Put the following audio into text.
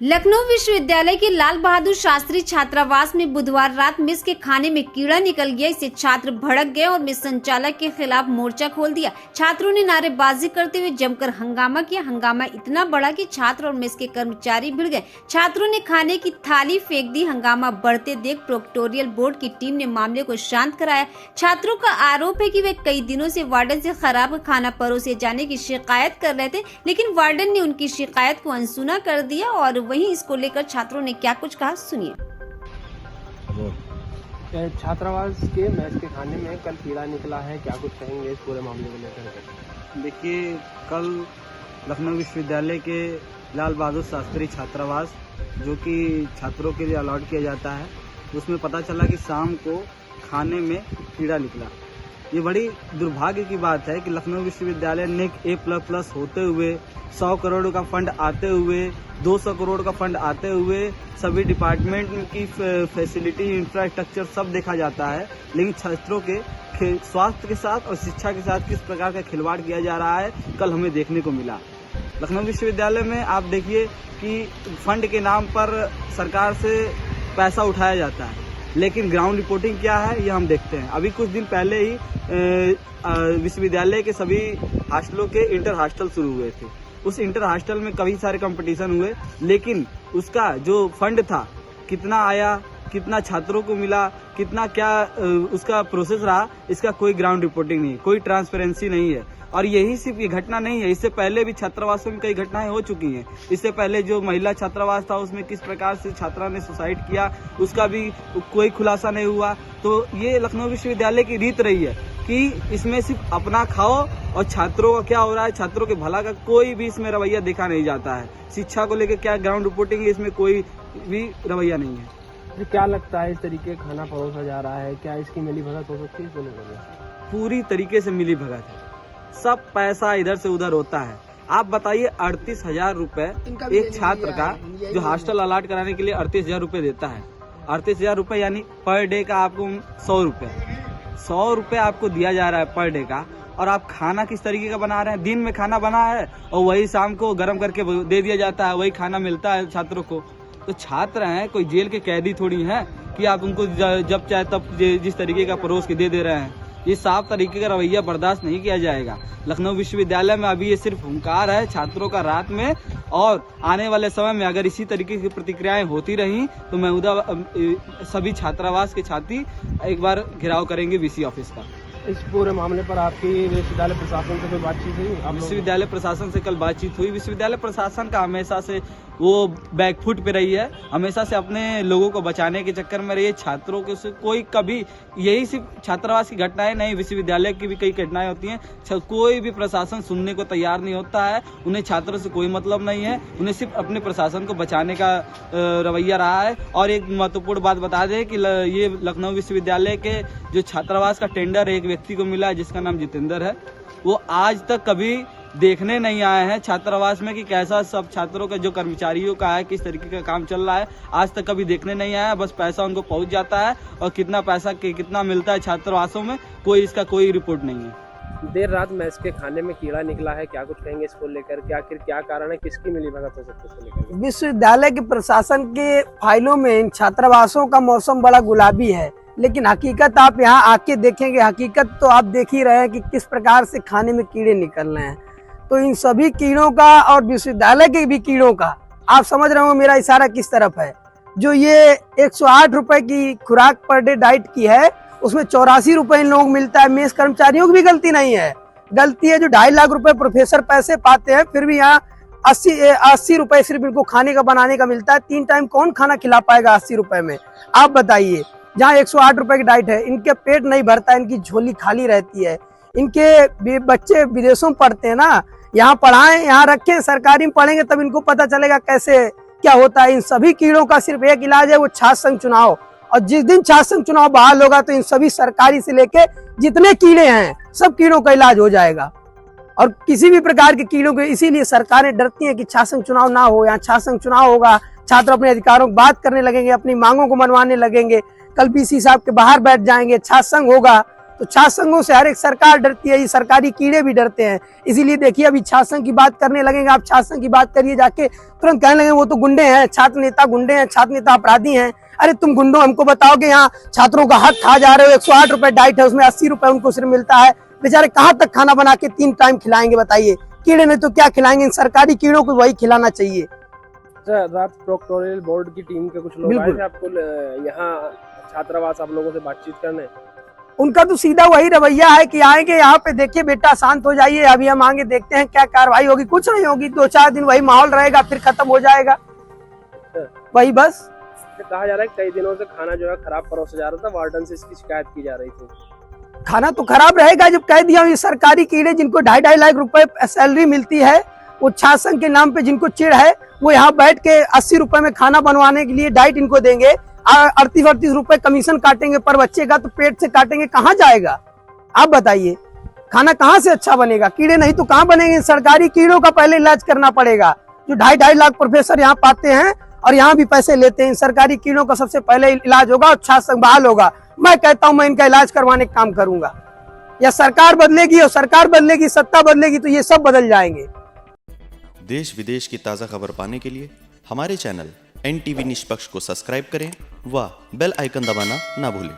लखनऊ विश्वविद्यालय के लाल बहादुर शास्त्री छात्रावास में बुधवार रात मेस के खाने में कीड़ा निकल गया। इससे छात्र भड़क गए और मेस संचालक के खिलाफ मोर्चा खोल दिया। छात्रों ने नारेबाजी करते हुए जमकर हंगामा किया। हंगामा इतना बड़ा कि छात्र और मेस के कर्मचारी भिड़ गए। छात्रों ने खाने की थाली फेंक दी। हंगामा बढ़ते देख प्रोक्टोरियल बोर्ड की टीम ने मामले को शांत कराया। छात्रों का आरोप है कि वे कई दिनों से वार्डन से खराब खाना परोसे जाने की शिकायत कर रहे थे, लेकिन वार्डन ने उनकी शिकायत को अनसुना कर दिया। और वहीं इसको लेकर छात्रों ने क्या कुछ कहा, सुनिए। छात्रावास के मेस के खाने में कल कीड़ा निकला है, क्या कुछ कहेंगे इस पूरे मामले को लेकर? देखिए, कल लखनऊ विश्वविद्यालय के लाल बहादुर शास्त्री छात्रावास जो कि छात्रों के लिए अलॉट किया जाता है, उसमें पता चला कि शाम को खाने में कीड़ा निकला। ये बड़ी दुर्भाग्य की बात है कि लखनऊ विश्वविद्यालय ने A++ होते हुए 100 करोड़ का फंड आते हुए 200 करोड़ का फंड आते हुए सभी डिपार्टमेंट की फैसिलिटी इंफ्रास्ट्रक्चर सब देखा जाता है, लेकिन छात्रों के स्वास्थ्य के साथ और शिक्षा के साथ किस प्रकार का खिलवाड़ किया जा रहा है कल हमें देखने को मिला। लखनऊ विश्वविद्यालय में आप देखिए कि फंड के नाम पर सरकार से पैसा उठाया जाता है, लेकिन ग्राउंड रिपोर्टिंग क्या है ये हम देखते हैं। अभी कुछ दिन पहले ही विश्वविद्यालय के सभी हॉस्टलों के इंटर हॉस्टल शुरू हुए थे। उस इंटर हॉस्टल में कई सारे कंपटीशन हुए, लेकिन उसका जो फंड था कितना आया, कितना छात्रों को मिला, कितना क्या उसका प्रोसेस रहा, इसका कोई ग्राउंड रिपोर्टिंग नहीं, कोई ट्रांसपेरेंसी नहीं है। और यही सिर्फ ये घटना नहीं है, इससे पहले भी छात्रावासों में कई घटनाएं हो चुकी हैं। इससे पहले जो महिला छात्रावास था उसमें किस प्रकार से छात्रा ने सुसाइड किया उसका भी कोई खुलासा नहीं हुआ। तो ये लखनऊ विश्वविद्यालय की रीत रही है कि इसमें सिर्फ अपना खाओ और छात्रों का क्या हो रहा है, छात्रों के भला का कोई भी इसमें रवैया देखा नहीं जाता है। शिक्षा को लेकर क्या ग्राउंड रिपोर्टिंग है, इसमें कोई भी रवैया नहीं है। तो क्या लगता है इस तरीके खाना परोसा जा रहा है, क्या इसकी मिलीभगत हो सकती है? पूरी तरीके से मिली भगत है, सब पैसा इधर से उधर होता है। आप बताइए 38,000 रुपए एक छात्र का जो हॉस्टल अलॉट कराने के लिए 38,000 रुपए देता है। 38,000 रुपए यानी पर डे का आपको 100 रुपए आपको दिया जा रहा है पर डे का, और आप खाना किस तरीके का बना रहे हैं? दिन में खाना बना है और वही शाम को गर्म करके दे दिया जाता है, वही खाना मिलता है छात्रों को। तो छात्र हैं, कोई जेल के कैदी थोड़ी हैं कि आप उनको जब चाहे तब जिस तरीके का परोस के दे रहे हैं। ये साफ तरीके का रवैया बर्दाश्त नहीं किया जाएगा। लखनऊ विश्वविद्यालय में अभी ये सिर्फ हुंकार है छात्रों का रात में, और आने वाले समय में अगर इसी तरीके की प्रतिक्रियाएं होती रही तो मैं सभी छात्रावास के छात्री एक बार घेराव करेंगे VC ऑफिस का। इस पूरे मामले पर आपकी विश्वविद्यालय प्रशासन से कोई बातचीत हुई? विश्वविद्यालय प्रशासन से कल बातचीत हुई। विश्वविद्यालय प्रशासन का हमेशा से वो बैकफुट पे रही है, हमेशा से अपने लोगों को बचाने के चक्कर में रही है। छात्रों के से कोई कभी, यही सिर्फ छात्रावास की घटनाएं नहीं, विश्वविद्यालय की भी कई घटनाएं होती हैं, कोई भी प्रशासन सुनने को तैयार नहीं होता है। उन्हें छात्रों से कोई मतलब नहीं है, उन्हें सिर्फ अपने प्रशासन को बचाने का रवैया रहा है। और एक महत्वपूर्ण बात बता दें कि ये लखनऊ विश्वविद्यालय के जो छात्रावास का टेंडर एक व्यक्ति को मिला है जिसका नाम जितेंद्र है, वो आज तक कभी देखने नहीं आए हैं छात्रावास में कि कैसा सब छात्रों का जो कर्मचारियों का है, किस तरीके का काम चल रहा है, आज तक कभी देखने नहीं आया। बस पैसा उनको पहुंच जाता है और कितना पैसा कितना मिलता है छात्रावासों में, कोई इसका कोई रिपोर्ट नहीं है। देर रात मेस के खाने में कीड़ा निकला है, क्या कुछ कहेंगे इसको लेकर? क्या कारण है, किसकी मिलीभगत हो सकती है इसको लेकर? विश्वविद्यालय के प्रशासन के फाइलों में इन छात्रावासों का मौसम बड़ा गुलाबी है, लेकिन हकीकत आप यहाँ आके देखेंगे, हकीकत तो आप देख ही रहे हैं कि किस प्रकार से खाने में कीड़े निकल रहे हैं। तो इन सभी कीड़ों का और विश्वविद्यालय के भी कीड़ों का आप समझ रहे हो मेरा इशारा किस तरफ है। जो ये 108 रुपए की खुराक पर डे डाइट की है, उसमें 84 रुपए इन लोगों को मिलता है। मेस कर्मचारियों की भी गलती नहीं है, गलती है जो 2.5 लाख रुपए प्रोफेसर पैसे पाते हैं, फिर भी यहाँ 80 रुपए सिर्फ इनको खाने का बनाने का मिलता है। 3 टाइम कौन खाना खिला पाएगा 80 रुपए में? आप बताइए। जहाँ 108 रुपए की डाइट है, इनके पेट नहीं भरता, इनकी झोली खाली रहती है। इनके बच्चे विदेशों में पढ़ते हैं ना, यहाँ पढ़ाएं, यहाँ रखें, सरकारी में पढ़ेंगे तब इनको पता चलेगा कैसे क्या होता है। इन सभी कीड़ों का सिर्फ एक इलाज है, वो छात्र संघ चुनाव। और जिस दिन छात्र संघ चुनाव बहाल होगा तो इन सभी सरकारी से लेके जितने कीड़े हैं सब कीड़ों का इलाज हो जाएगा। और किसी भी प्रकार के कीड़ों के, इसीलिए सरकारें डरती हैं कि छात्र संघ चुनाव ना हो। यहाँ छात्र संघ चुनाव होगा, छात्र अपने अधिकारों की बात करने लगेंगे, अपनी मांगों को मनवाने लगेंगे, कल VC साहब के बाहर बैठ जाएंगे, छात्र संघ होगा तो छात्र संघों से हर एक सरकार डरती है, ये सरकारी कीड़े भी डरते हैं। इसीलिए देखिए अभी छात्र संघ की बात करने लगेंगे, आप छात्र संघ की बात करिए जाके, तुरंत कहने लगे वो तो गुंडे हैं, छात्र नेता गुंडे हैं, छात्र नेता अपराधी हैं। अरे तुम गुंडो हमको बताओगे, यहाँ छात्रों का हक खा जा रहे हो। 108 रुपए डाइट है, उसमें 80 रुपए उनको सिर्फ मिलता है। बेचारे कहाँ तक खाना बना के 3 टाइम खिलाएंगे बताइए? कीड़े नहीं तो क्या खिलाएंगे? इन सरकारी कीड़ों को वही खिलाना चाहिए। रात प्रोक्टोरियल बोर्ड की टीम के कुछ लोग आए थे आपको यहाँ छात्रावास आप लोगों से बातचीत करने? उनका तो सीधा वही रवैया है कि आएंगे यहाँ पे, देखिए बेटा शांत हो जाइए, अभी हम आगे देखते हैं क्या कार्रवाई होगी। कुछ नहीं होगी, 2-4 दिन वही माहौल रहेगा, फिर खत्म हो जाएगा वही बस। कहा जा रहा है कई दिनों से खाना जो है खराब परोसा जा रहा था, वार्डन से इसकी शिकायत की जा रही थी। खाना तो खराब रहेगा, जब कह दिया ये सरकारी कीड़े जिनको 2.5 लाख रुपए सैलरी मिलती है, वो छात्र संघ के नाम पे जिनको चिढ़ है, वो यहाँ बैठ के 80 रुपए में खाना बनवाने के लिए डाइट इनको देंगे, 38 रुपए कमीशन काटेंगे पर बच्चे का, तो पेट से काटेंगे, कहाँ जाएगा आप बताइए? खाना कहाँ से अच्छा बनेगा? कीड़े नहीं तो कहाँ बनेंगे? सरकारी कीड़ों का पहले इलाज करना पड़ेगा। जो 2.5 लाख प्रोफेसर यहाँ पाते हैं और यहाँ भी पैसे लेते हैं, सरकारी कीड़ों का सबसे पहले इलाज होगा और छात्र संघ बहाल होगा। मैं कहता हूँ मैं इनका इलाज करवाने का काम करूंगा, या सरकार बदलेगी, और सरकार बदलेगी, सत्ता बदलेगी तो ये सब बदल जाएंगे। देश विदेश की ताज़ा खबर पाने के लिए हमारे चैनल NTV निष्पक्ष को सब्सक्राइब करें व बेल आइकन दबाना ना भूलें।